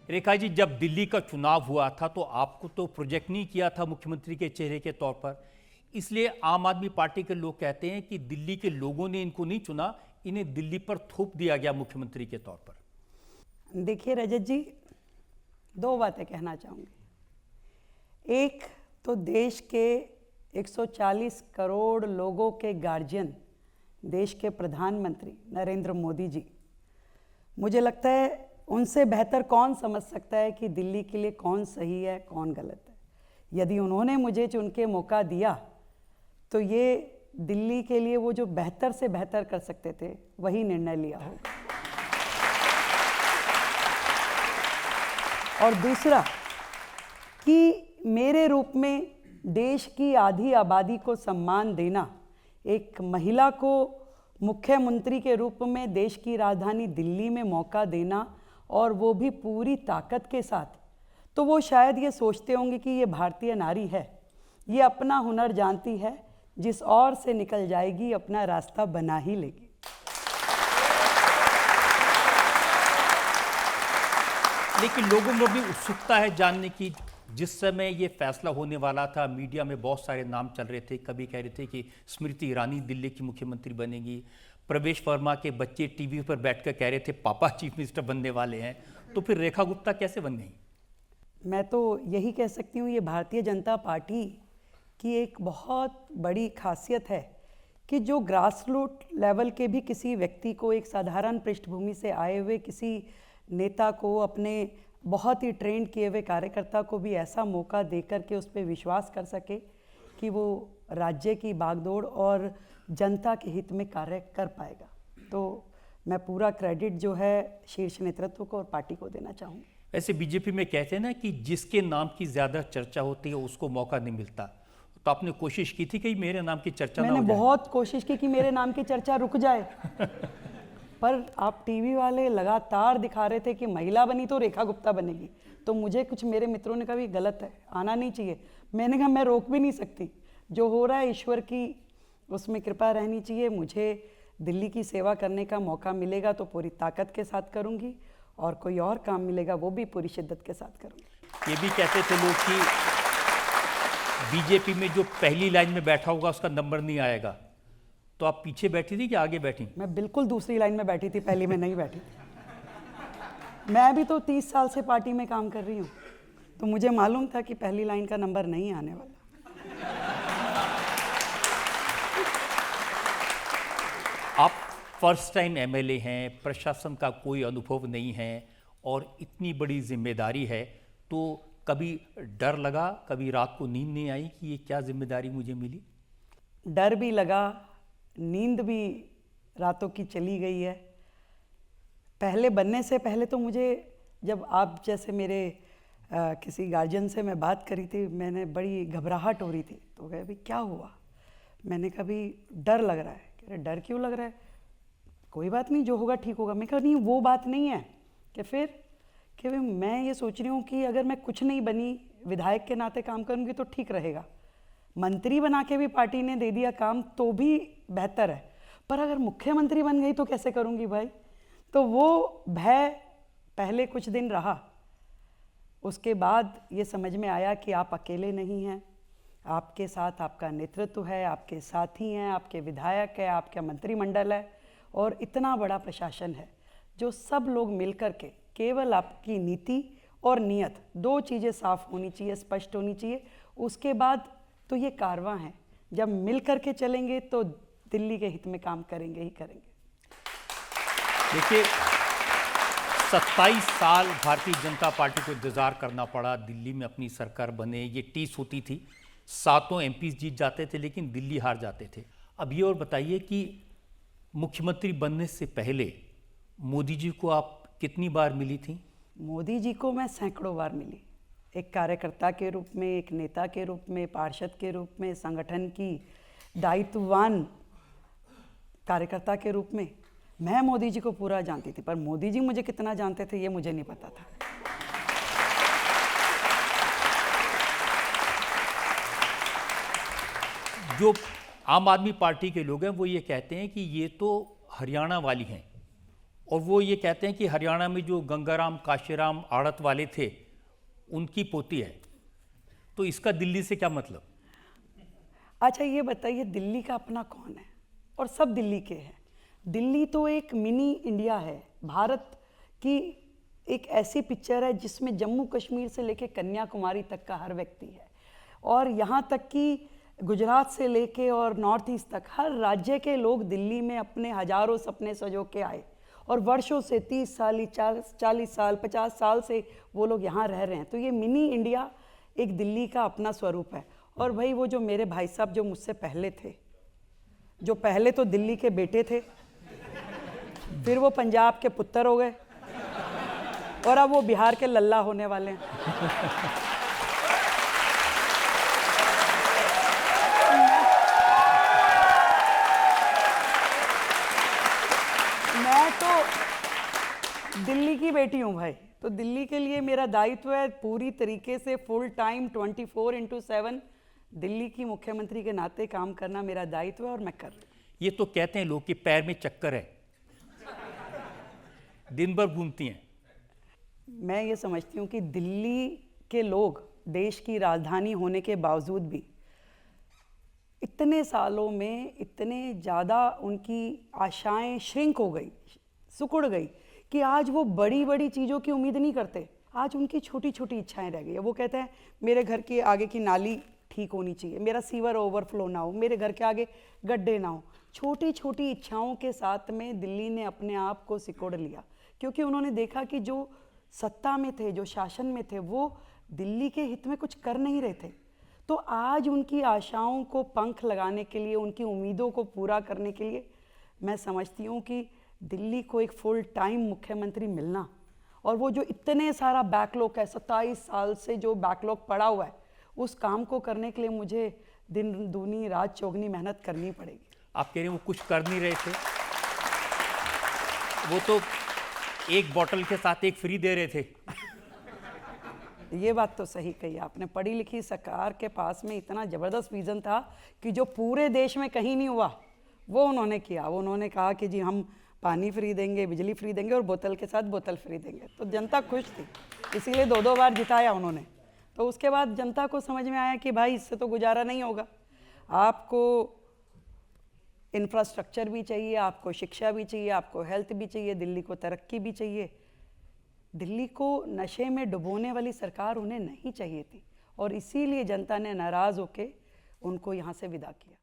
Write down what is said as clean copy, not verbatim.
रेखा जी, जब दिल्ली का चुनाव हुआ था तो आपको तो प्रोजेक्ट नहीं किया था मुख्यमंत्री के चेहरे के तौर पर, इसलिए आम आदमी पार्टी के लोग कहते हैं कि दिल्ली के लोगों ने इनको नहीं चुना, इन्हें दिल्ली पर थोप दिया गया मुख्यमंत्री के तौर पर। देखिए रजत जी, दो बातें कहना चाहूँगी। एक तो देश के 140 करोड़ लोगों के गार्जियन, देश के प्रधानमंत्री नरेंद्र मोदी जी, मुझे लगता है उनसे बेहतर कौन समझ सकता है कि दिल्ली के लिए कौन सही है कौन गलत है। यदि उन्होंने मुझे चुन के मौका दिया तो ये दिल्ली के लिए वो जो बेहतर से बेहतर कर सकते थे वही निर्णय लिया होगा। और दूसरा कि मेरे रूप में देश की आधी आबादी को सम्मान देना, एक महिला को मुख्यमंत्री के रूप में देश की राजधानी दिल्ली में मौका देना, और वो भी पूरी ताकत के साथ, तो वो शायद ये सोचते होंगे कि ये भारतीय नारी है, ये अपना हुनर जानती है, जिस ओर से निकल जाएगी अपना रास्ता बना ही लेगी। लेकिन लोगों में भी उत्सुकता है जानने की। जिस समय ये फैसला होने वाला था, मीडिया में बहुत सारे नाम चल रहे थे। कभी कह रहे थे कि स्मृति ईरानी दिल्ली की मुख्यमंत्री बनेगी, प्रवेश वर्मा के बच्चे टीवी पर बैठकर कह रहे थे पापा चीफ मिनिस्टर बनने वाले हैं, तो फिर रेखा गुप्ता कैसे बन गई? मैं तो यही कह सकती हूँ, ये भारतीय जनता पार्टी की एक बहुत बड़ी खासियत है कि जो ग्रास रूट लेवल के भी किसी व्यक्ति को, एक साधारण पृष्ठभूमि से आए हुए किसी नेता को, अपने बहुत ही ट्रेंड किए हुए कार्यकर्ता को भी ऐसा मौका देकर के उस पर विश्वास कर सके कि वो राज्य की बागडोर और जनता के हित में कार्य कर पाएगा। तो मैं पूरा क्रेडिट जो है शीर्ष नेतृत्व को और पार्टी को देना चाहूँगी। वैसे बीजेपी में कहते हैं ना कि जिसके नाम की ज़्यादा चर्चा होती है उसको मौका नहीं मिलता, तो आपने कोशिश की थी कि मेरे नाम की चर्चा ना हो जाए? मैंने बहुत कोशिश की कि मेरे नाम की चर्चा रुक जाए पर आप टीवी वाले लगातार दिखा रहे थे कि महिला बनी तो रेखा गुप्ता बनेगी, तो मुझे कुछ मेरे मित्रों ने कहा भी गलत है, आना नहीं चाहिए। मैंने कहा मैं रोक भी नहीं सकती, जो हो रहा है ईश्वर की उसमें कृपा रहनी चाहिए। मुझे दिल्ली की सेवा करने का मौका मिलेगा तो पूरी ताकत के साथ करूंगी, और कोई और काम मिलेगा वो भी पूरी शिद्दत के साथ करूंगी। ये भी कहते थे लोग कि बीजेपी में जो पहली लाइन में बैठा होगा उसका नंबर नहीं आएगा, तो आप पीछे बैठी थी कि आगे बैठी? मैं बिल्कुल दूसरी लाइन में बैठी थी, पहली में नहीं बैठी थी। मैं भी तो 30 साल से पार्टी में काम कर रही हूँ, तो मुझे मालूम था कि पहली लाइन का नंबर नहीं आने वाला। आप फर्स्ट टाइम एमएलए हैं, प्रशासन का कोई अनुभव नहीं है और इतनी बड़ी जिम्मेदारी है, तो कभी डर लगा, कभी रात को नींद नहीं आई कि ये क्या जिम्मेदारी मुझे मिली? डर भी लगा, नींद भी रातों की चली गई है। पहले बनने से पहले तो मुझे, जब आप जैसे मेरे किसी गार्जियन से मैं बात करी थी, मैंने बड़ी घबराहट हो रही थी, तो कहे भाई क्या हुआ? मैंने कहा भी डर लग रहा है। कह रहे डर क्यों लग रहा है? कोई बात नहीं, जो होगा ठीक होगा। मैं कहा नहीं, वो बात नहीं है। कि फिर कि भाई मैं ये सोच रही हूँ कि अगर मैं कुछ नहीं बनी, विधायक के नाते काम करूँगी तो ठीक रहेगा, मंत्री बना के भी पार्टी ने दे दिया काम तो भी बेहतर है, पर अगर मुख्यमंत्री बन गई तो कैसे करूँगी भाई? तो वो भय पहले कुछ दिन रहा। उसके बाद ये समझ में आया कि आप अकेले नहीं हैं, आपके साथ आपका नेतृत्व है, आपके साथी हैं, आपके विधायक है, आपका मंत्रिमंडल है, और इतना बड़ा प्रशासन है जो सब लोग मिलकर के, केवल आपकी नीति और नियत, दो चीज़ें साफ होनी चाहिए, स्पष्ट होनी चाहिए। उसके बाद तो ये कारवां है, जब मिल कर के चलेंगे तो दिल्ली के हित में काम करेंगे ही करेंगे। देखिए, 27 साल भारतीय जनता पार्टी को इंतजार करना पड़ा, दिल्ली में अपनी सरकार बने। ये टीस होती थी, 7 एमपी जीत जाते थे लेकिन दिल्ली हार जाते थे। अब ये और बताइए कि मुख्यमंत्री बनने से पहले मोदी जी को आप कितनी बार मिली थी? मोदी जी को मैं सैकड़ों बार मिली, एक कार्यकर्ता के रूप में, एक नेता के रूप में, पार्षद के रूप में, संगठन की दायित्ववान कार्यकर्ता के रूप में। मैं मोदी जी को पूरा जानती थी, पर मोदी जी मुझे कितना जानते थे ये मुझे नहीं पता था। जो आम आदमी पार्टी के लोग हैं वो ये कहते हैं कि ये तो हरियाणा वाली हैं, और वो ये कहते हैं कि हरियाणा में जो गंगाराम काशीराम आड़त वाले थे उनकी पोती है, तो इसका दिल्ली से क्या मतलब? अच्छा ये बताइए, दिल्ली का अपना कौन है? और सब दिल्ली के हैं। दिल्ली तो एक मिनी इंडिया है, भारत की एक ऐसी पिक्चर है जिसमें जम्मू कश्मीर से लेके कन्याकुमारी तक का हर व्यक्ति है, और यहाँ तक कि गुजरात से लेके और नॉर्थ ईस्ट तक हर राज्य के लोग दिल्ली में अपने हजारों सपने सजो के आए, और वर्षों से 30 साल 40 साल 50 साल से वो लोग यहाँ रह रहे हैं। तो ये मिनी इंडिया एक दिल्ली का अपना स्वरूप है। और भाई वो जो मेरे भाई साहब जो मुझसे पहले थे, जो पहले तो दिल्ली के बेटे थे, फिर वो पंजाब के पुत्र हो गए, और अब वो बिहार के लल्ला होने वाले हैं। मैं तो दिल्ली की बेटी हूँ भाई, तो दिल्ली के लिए मेरा दायित्व है पूरी तरीके से फुल टाइम 24/7 दिल्ली की मुख्यमंत्री के नाते काम करना मेरा दायित्व है, और मैं कर रही हूँ। ये तो कहते हैं लोग कि पैर में चक्कर है, दिन भर घूमती हैं। मैं ये समझती हूँ कि दिल्ली के लोग देश की राजधानी होने के बावजूद भी इतने सालों में इतने ज़्यादा उनकी आशाएं श्रिंक हो गई, सिकुड़ गई, कि आज वो बड़ी बड़ी चीज़ों की उम्मीद नहीं करते। आज उनकी छोटी छोटी इच्छाएं रह गई है। वो कहते हैं मेरे घर के आगे की नाली ठीक होनी चाहिए, मेरा सीवर ओवरफ्लो ना हो, मेरे घर के आगे गड्ढे ना हो। छोटी छोटी इच्छाओं के साथ में दिल्ली ने अपने आप को सिकोड़ लिया, क्योंकि उन्होंने देखा कि जो सत्ता में थे, जो शासन में थे, वो दिल्ली के हित में कुछ कर नहीं रहे थे। तो आज उनकी आशाओं को पंख लगाने के लिए, उनकी उम्मीदों को पूरा करने के लिए मैं समझती हूँ कि दिल्ली को एक फुल टाइम मुख्यमंत्री मिलना, और वो जो इतने सारा बैकलॉग है, 27 साल से जो बैकलॉग पड़ा हुआ है, उस काम को करने के लिए मुझे दिन दूनी रात चौगनी मेहनत करनी पड़ेगी। आप कह रहे हैं वो कुछ कर नहीं रहे थे, वो तो एक बॉटल के साथ एक फ्री दे रहे थे। ये बात तो सही कही आपने। पढ़ी लिखी सरकार के पास में इतना ज़बरदस्त विज़न था कि जो पूरे देश में कहीं नहीं हुआ वो उन्होंने किया। वो उन्होंने कहा कि जी हम पानी फ्री देंगे, बिजली फ्री देंगे, और बोतल के साथ बोतल फ्री देंगे। तो जनता खुश थी, इसीलिए 2-2 बार जिताया उन्होंने। तो उसके बाद जनता को समझ में आया कि भाई इससे तो गुजारा नहीं होगा, आपको इंफ्रास्ट्रक्चर भी चाहिए, आपको शिक्षा भी चाहिए, आपको हेल्थ भी चाहिए, दिल्ली को तरक्की भी चाहिए। दिल्ली को नशे में डुबोने वाली सरकार उन्हें नहीं चाहिए थी, और इसीलिए जनता ने नाराज़ होकर उनको यहाँ से विदा किया।